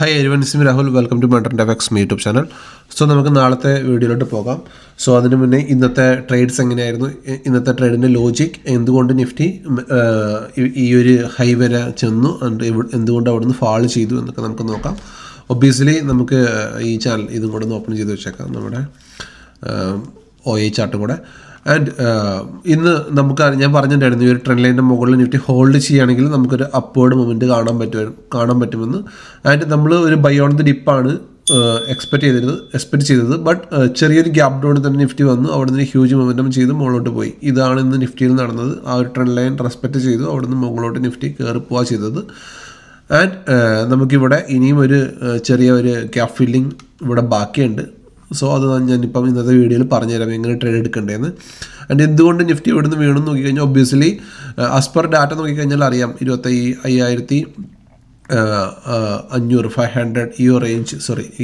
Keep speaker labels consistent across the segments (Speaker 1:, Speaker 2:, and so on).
Speaker 1: Hi everyone, it's me Rahul. Welcome to my FX YouTube channel. So നമുക്ക് നാളത്തെ വീഡിയോയിലോട്ട് പോകാം. സോ അതിന് മുന്നേ ഇന്നത്തെ ട്രേഡ്സ് എങ്ങനെയായിരുന്നു, ഇന്നത്തെ ട്രേഡിൻ്റെ ലോജിക്, എന്തുകൊണ്ട് നിഫ്റ്റി ഈ ഒരു ഹൈ വരെ ചെന്നു, എന്തുകൊണ്ട് അവിടെ നിന്ന് ഫാൾ ചെയ്തു എന്നൊക്കെ നമുക്ക് നോക്കാം. ഒബ്വിയസ്ലി നമുക്ക് ഈ ചാനൽ ഇതും കൂടെ ഒന്ന് ഓപ്പൺ ചെയ്ത് വെച്ചേക്കാം, നമ്മുടെ OI ചാർട്ടും കൂടെ. ആൻഡ് ഇന്ന് ഞാൻ പറഞ്ഞിട്ടുണ്ടായിരുന്നു, ഈ ഒരു ട്രെൻഡ് ലൈനിൻ്റെ മുകളിൽ നിഫ്റ്റി ഹോൾഡ് ചെയ്യുകയാണെങ്കിൽ നമുക്കൊരു അപ്വേർഡ് മൂവ്മെൻറ്റ് കാണാൻ പറ്റുമെന്ന്. ആൻഡ് നമ്മൾ ഒരു ബൈ ഓൺ ദി ഡിപ്പാണ് എക്സ്പെക്ട് ചെയ്തത്. ബട്ട് ചെറിയൊരു ഗ്യാപ് ഡൗൺ തന്നെ നിഫ്റ്റി വന്നു, അവിടെ നിന്ന് ഹ്യൂജ് മൊമെൻറ്റം ചെയ്ത് മുകളിലോട്ട് പോയി. ഇതാണ് ഇന്ന് നിഫ്റ്റിയിൽ നടന്നത്. ആ ഒരു ട്രെൻഡ് ലൈൻ റെസ്പെക്റ്റ് ചെയ്തു, അവിടെ നിന്ന് മുകളിലോട്ട് നിഫ്റ്റി കയറി പോവുക ചെയ്തത്. ആൻഡ് നമുക്കിവിടെ ഇനിയും ഒരു ചെറിയ ഒരു ഗ്യാപ് ഫില്ലിംഗ് ഇവിടെ ബാക്കിയുണ്ട്. സോ അത് ഞാനിപ്പം ഇന്നത്തെ വീഡിയോയിൽ പറഞ്ഞുതരാം എങ്ങനെ ട്രേഡ് എടുക്കേണ്ടതെന്ന്. ആൻഡ് എന്തുകൊണ്ട് നിഫ്റ്റി ഇവിടെ നിന്ന് വീണെന്ന് നോക്കിക്കഴിഞ്ഞാൽ ഒബ്വിയസ്ലി ആസ് പെർ ഡാറ്റ നോക്കിക്കഴിഞ്ഞാൽ അറിയാം, 25,500 ഈ റേഞ്ച്,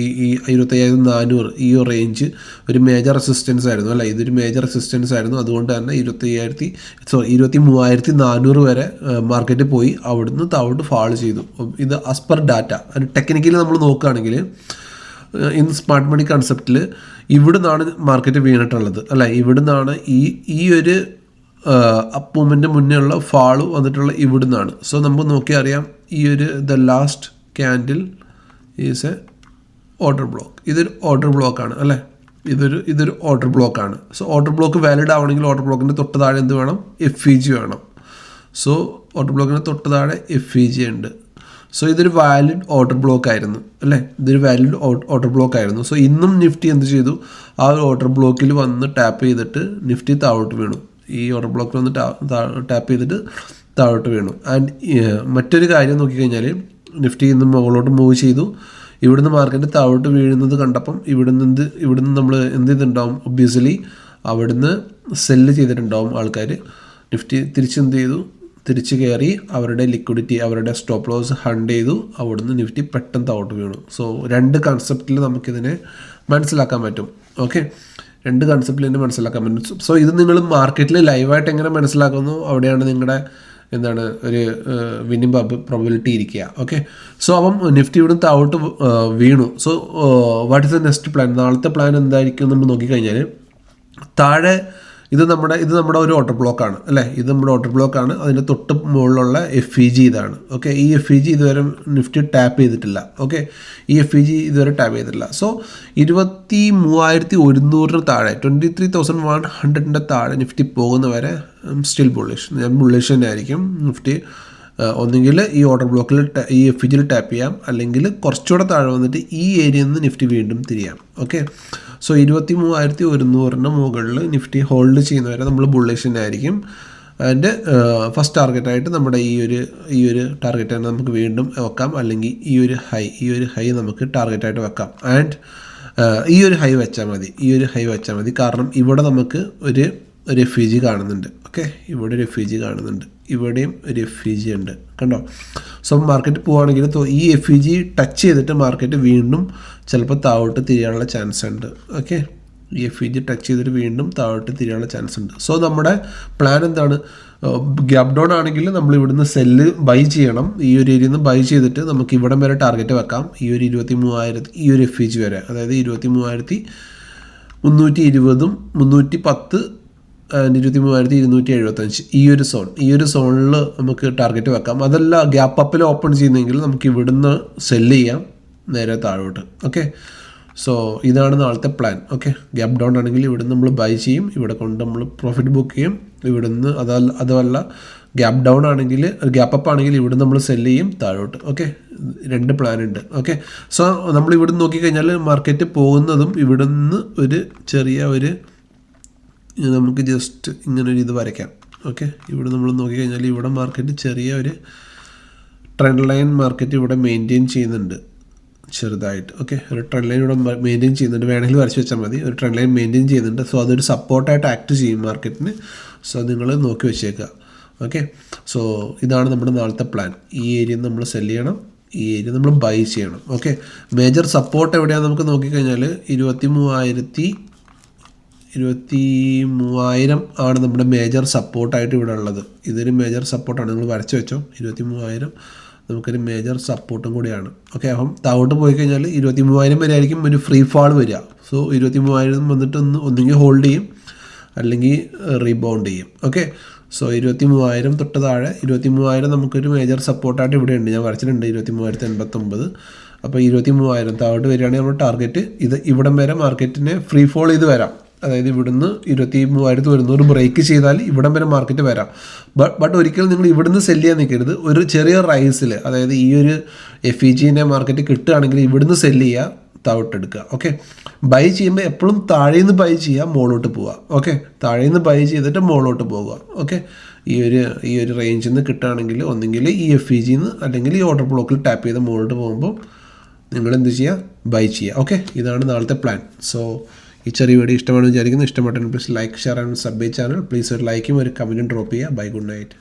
Speaker 1: ഈ 25,400 ഈ റേഞ്ച് ഒരു മേജർ റെസിസ്റ്റൻസ് ആയിരുന്നു, അല്ല ഇതൊരു മേജർ റെസിസ്റ്റൻസ് ആയിരുന്നു. അതുകൊണ്ട് തന്നെ 23,400 വരെ മാർക്കറ്റ് പോയി, അവിടുന്ന് താഴോട്ട് ഫാൾ ചെയ്തു. ഇത് as per data. And technically നമ്മൾ നോക്കുകയാണെങ്കിൽ ഇൻ സ്മാർട്ട് മണി കൺസെപ്റ്റിൽ ഇവിടുന്നാണ് മാർക്കറ്റ് വീണിട്ടുള്ളത്, അല്ല ഇവിടുന്നാണ് ഈ ഒരു അപ്പ് മൂവ്മെൻറ്റ് മുന്നേ ഉള്ള ഫാള് വന്നിട്ടുള്ള ഇവിടുന്നാണ്. സോ നമുക്ക് നോക്കിയാൽ അറിയാം, ഈ ഒരു the last candle is A order block. ഇതൊരു ഓർഡർ ബ്ലോക്കാണ്, അല്ലേ, ഇതൊരു ഓർഡർ ബ്ലോക്കാണ്. സോ ഓർഡർ ബ്ലോക്ക് വാലിഡ് ആവണമെങ്കിൽ ഓർഡർ ബ്ലോക്കിൻ്റെ തൊട്ട് താഴെ എന്ത് വേണം? FEG വേണം. സോ ഓർഡർ ബ്ലോക്കിൻ്റെ തൊട്ട് താഴെ FEG ഉണ്ട്. സോ ഇതൊരു വാലിഡ് ഓർഡർ ബ്ലോക്ക് ആയിരുന്നു, അല്ലേ, ഇതൊരു വാലിഡ് ഓർഡർ ബ്ലോക്ക് ആയിരുന്നു. സോ ഇന്നും നിഫ്റ്റി എന്ത് ചെയ്തു? ആ ഒരു ഓർഡർ ബ്ലോക്കിൽ വന്ന് ടാപ്പ് ചെയ്തിട്ട് നിഫ്റ്റി താഴോട്ട് വീണു. ഈ ഓർഡർ ബ്ലോക്കിൽ വന്ന് ടാപ്പ് ചെയ്തിട്ട് താഴോട്ട് വീണു. ആൻഡ് മറ്റൊരു കാര്യം നോക്കിക്കഴിഞ്ഞാൽ, നിഫ്റ്റി ഇന്ന് മുകളിലോട്ട് മൂവ് ചെയ്തു. ഇവിടുന്ന് മാർക്കറ്റ് താഴോട്ട് വീഴുന്നത് കണ്ടപ്പം ഇവിടുന്ന് നമ്മൾ എന്ത് ചെയ്തിട്ടുണ്ടാവും? ഒബ്വിയസ്ലി അവിടുന്ന് സെല്ല് ചെയ്തിട്ടുണ്ടാവും ആൾക്കാർ. നിഫ്റ്റി തിരിച്ച് കയറി അവരുടെ ലിക്വിഡിറ്റി, അവരുടെ സ്റ്റോപ്പ് ലോസ് ഹണ്ട് ചെയ്തു, അവിടുന്ന് നിഫ്റ്റി പെട്ടെന്ന് താഴോട്ട് വീണു. സോ രണ്ട് കൺസെപ്റ്റിൽ നമുക്കിതിനെ മനസ്സിലാക്കാൻ പറ്റും. ഓക്കെ, രണ്ട് കൺസെപ്റ്റിൽ തന്നെ മനസ്സിലാക്കാൻ പറ്റും. സോ ഇത് നിങ്ങൾ മാർക്കറ്റിൽ ലൈവായിട്ട് എങ്ങനെ മനസ്സിലാക്കുന്നു, അവിടെയാണ് നിങ്ങളുടെ ഒരു വിന്നിംഗ് പ്രോബബിലിറ്റി ഇരിക്കുക. ഓക്കെ, സോ അപ്പം നിഫ്റ്റി ഇവിടുന്ന് താഴോട്ട് വീണു. So what is the next plan? നാളത്തെ പ്ലാൻ എന്തായിരിക്കും നമ്മൾ നോക്കിക്കഴിഞ്ഞാൽ, താഴെ ഇത് നമ്മുടെ ഒരു ഓർഡർ ബ്ലോക്കാണ്, അല്ലേ, ഇത് നമ്മുടെ ഓർഡർ ബ്ലോക്കാണ്. അതിൻ്റെ തൊട്ട് മുകളിലുള്ള FEG ഇതാണ്. ഓക്കെ, ഈ FEG ഇതുവരെ നിഫ്റ്റി ടാപ്പ് ചെയ്തിട്ടില്ല. ഓക്കെ, ഈ FEG ഇതുവരെ ടാപ്പ് ചെയ്തിട്ടില്ല. സോ 23,100 താഴെ, 23,100 താഴെ നിഫ്റ്റി പോകുന്നവരെ സ്റ്റിൽ ബുള്ളിഷ്. ഞാൻ ബുള്ളിഷ് തന്നെ ആയിരിക്കും നിഫ്റ്റി. ഒന്നുകിൽ ഈ ഓർഡർ ബ്ലോക്കിൽ ഈ FEGയിൽ ടാപ്പ് ചെയ്യാം, അല്ലെങ്കിൽ കുറച്ചുകൂടെ താഴെ വന്നിട്ട് ഈ ഏരിയയിൽ നിന്ന് നിഫ്റ്റി വീണ്ടും തിരിയാം. ഓക്കെ, സോ 23,100 മുകളിൽ നിഫ്റ്റി ഹോൾഡ് ചെയ്യുന്നവരെ നമ്മൾ ബുള്ളിഷ് തന്നെ ആയിരിക്കും. ആൻഡ് ഫസ്റ്റ് ടാർഗറ്റായിട്ട് നമ്മുടെ ഈ ഒരു ടാർഗറ്റ് തന്നെ നമുക്ക് വീണ്ടും വെക്കാം, അല്ലെങ്കിൽ ഈ ഒരു ഹൈ നമുക്ക് ടാർഗറ്റായിട്ട് വെക്കാം. ആൻഡ് ഈ ഒരു ഹൈ വെച്ചാൽ മതി. കാരണം ഇവിടെ നമുക്ക് ഒരു FEG കാണുന്നുണ്ട്. ഓക്കെ, ഇവിടെ ഒരു FEG കാണുന്നുണ്ട്, ഇവിടെയും ഒരു FEG ഉണ്ട്, കണ്ടോ? സോ മാർക്കറ്റ് പോവുകയാണെങ്കിൽ ഈ FEG ടച്ച് ചെയ്തിട്ട് മാർക്കറ്റ് വീണ്ടും ചിലപ്പോൾ താഴോട്ട് തിരിയാനുള്ള ചാൻസ് ഉണ്ട്. ഓക്കെ, ഈ FEG ടച്ച് ചെയ്തിട്ട് വീണ്ടും താഴോട്ട് തിരിയാനുള്ള ചാൻസ് ഉണ്ട്. സോ നമ്മുടെ പ്ലാൻ എന്താണ്? ഗ്യാപ് ഡൗൺ ആണെങ്കിൽ നമ്മൾ ഇവിടുന്ന് സെല്ല് ബൈ ചെയ്യണം. ഈ ഒരു ഏരിയയിൽ നിന്ന് ബൈ ചെയ്തിട്ട് നമുക്ക് ഇവിടം വരെ ടാർഗറ്റ് വെക്കാം, ഈ ഒരു 23,000, ഈ ഒരു FEG വരെ, അതായത് 23,320, 310 ആൻഡ് 23,275 ഈ ഒരു സോണിൽ നമുക്ക് ടാർഗറ്റ് വെക്കാം. അതല്ല ഗ്യാപ്പ് അപ്പിൽ ഓപ്പൺ ചെയ്യുന്നെങ്കിൽ നമുക്ക് ഇവിടുന്ന് സെല്ല് ചെയ്യാം നേരെ താഴോട്ട്. ഓക്കെ, സോ ഇതാണ് നാളത്തെ പ്ലാൻ. ഓക്കെ, ഗ്യാപ്പ് ഡൗൺ ആണെങ്കിൽ ഇവിടുന്ന് നമ്മൾ ബൈ ചെയ്യും, ഇവിടെ കൊണ്ട് നമ്മൾ പ്രോഫിറ്റ് ബുക്ക് ചെയ്യും. ഇവിടുന്ന് അതല്ല ഗ്യാപ്പ് ഡൗൺ ആണെങ്കിൽ, ഗ്യാപ്പ് അപ്പ് ആണെങ്കിൽ ഇവിടുന്ന് നമ്മൾ സെല്ല് ചെയ്യും താഴോട്ട്. ഓക്കെ, രണ്ട് പ്ലാൻ ഉണ്ട്. ഓക്കെ, സോ നമ്മൾ ഇവിടുന്ന് നോക്കിക്കഴിഞ്ഞാൽ മാർക്കറ്റ് പോകുന്നതും ഇവിടുന്ന് ഒരു ചെറിയ നമുക്ക് ജസ്റ്റ് ഇങ്ങനൊരു ഇത് വരയ്ക്കാം. ഓക്കെ, ഇവിടെ നമ്മൾ നോക്കിക്കഴിഞ്ഞാൽ ഇവിടെ മാർക്കറ്റ് ചെറിയ ഒരു ട്രെൻഡ് ലൈൻ മാർക്കറ്റ് ഇവിടെ മെയിൻറ്റെയിൻ ചെയ്യുന്നുണ്ട് ചെറുതായിട്ട്. ഓക്കെ, ഒരു ട്രെൻഡ് ലൈൻ ഇവിടെ മെയിൻറ്റെയിൻ ചെയ്യുന്നുണ്ട്, വേണമെങ്കിൽ വരച്ച് വെച്ചാൽ മതി. ഒരു ട്രെൻഡ് ലൈൻ മെയിൻറ്റെയിൻ ചെയ്യുന്നുണ്ട്. സോ അതൊരു സപ്പോർട്ടായിട്ട് ആക്ട് ചെയ്യും മാർക്കറ്റിന്. സോ നിങ്ങൾ നോക്കി വെച്ചേക്കുക. ഓക്കെ, സോ ഇതാണ് നമ്മുടെ നാളത്തെ പ്ലാൻ. ഈ ഏരിയ നമ്മൾ സെല് ചെയ്യണം, ഈ ഏരിയ നമ്മൾ ബൈ ചെയ്യണം. ഓക്കെ, മേജർ സപ്പോർട്ട് എവിടെയാണെന്ന് നമുക്ക് നോക്കിക്കഴിഞ്ഞാൽ 23,000 ആണ് നമ്മുടെ മേജർ സപ്പോർട്ടായിട്ട് ഇവിടെ ഉള്ളത്. ഇതൊരു മേജർ സപ്പോർട്ടാണ്, നിങ്ങൾ വരച്ച് വെച്ചോ. 23,000 നമുക്കൊരു മേജർ സപ്പോർട്ടും കൂടിയാണ്. ഓക്കെ, അപ്പം താഴോട്ട് പോയി കഴിഞ്ഞാൽ 23,000 വരെ ആയിരിക്കും ഒരു ഫ്രീ ഫാൾ വരിക. സോ 23,000 വന്നിട്ട് ഒന്നുകിൽ ഹോൾഡ് ചെയ്യും അല്ലെങ്കിൽ റീബൗണ്ട് ചെയ്യും. ഓക്കെ, സോ 23,000 തൊട്ട് താഴെ 23,000 നമുക്കൊരു മേജർ സപ്പോർട്ടായിട്ട് ഇവിടെ ഉണ്ട്. ഞാൻ വരച്ചിട്ടുണ്ട് 23,089. അപ്പോൾ 23,000 താഴോട്ട് വരികയാണെങ്കിൽ നമ്മൾ ടാർഗറ്റ് ഇവിടം വരെ മാർക്കറ്റിനെ ഫ്രീ ഫോൾ ചെയ്ത് വരാം. അതായത് ഇവിടുന്ന് 23,000 വരുന്ന ഒരു ബ്രേക്ക് ചെയ്താൽ ഇവിടം വരെ മാർക്കറ്റ് വരാം. ബട്ട് ഒരിക്കലും നിങ്ങൾ ഇവിടുന്ന് സെല് ചെയ്യാൻ നിൽക്കരുത്. ഒരു ചെറിയ റൈസിൽ, അതായത് ഈ ഒരു FEGനെ മാർക്കറ്റ് കിട്ടുകയാണെങ്കിൽ ഇവിടുന്ന് സെല് ചെയ്യുക, താഴോട്ടെടുക്കുക. ഓക്കെ, ബൈ ചെയ്യുമ്പോൾ എപ്പോഴും താഴെ നിന്ന് ബൈ ചെയ്യുക, മുകളിലോട്ട് പോവുക. ഓക്കെ, താഴെ നിന്ന് ബൈ ചെയ്തിട്ട് മുകളിലോട്ട് പോകുക. ഓക്കെ, ഈ ഒരു റേഞ്ചിൽ നിന്ന് കിട്ടുകയാണെങ്കിൽ ഒന്നെങ്കിൽ ഈ FEGന്ന് അല്ലെങ്കിൽ ഈ ഓർഡർ ബ്ലോക്കിൽ ടാപ്പ് ചെയ്ത് മുകളിലോട്ട് പോകുമ്പോൾ നിങ്ങൾ എന്ത് ചെയ്യുക, ബൈ ചെയ്യുക. ഓക്കെ, ഇതാണ് നാളത്തെ പ്ലാൻ. സോ ഈ ചെറിയ വീഡിയോ ഇഷ്ടമാണെന്ന് വിചാരിക്കുന്നു. ഇഷ്ടപ്പെട്ടെങ്കിൽ please like, share and subscribe channel. Please ഒരു ലൈക്കും ഒരു കമൻറ്റും ഡ്രോപ്പ് ചെയ്യുക. Bye, good night.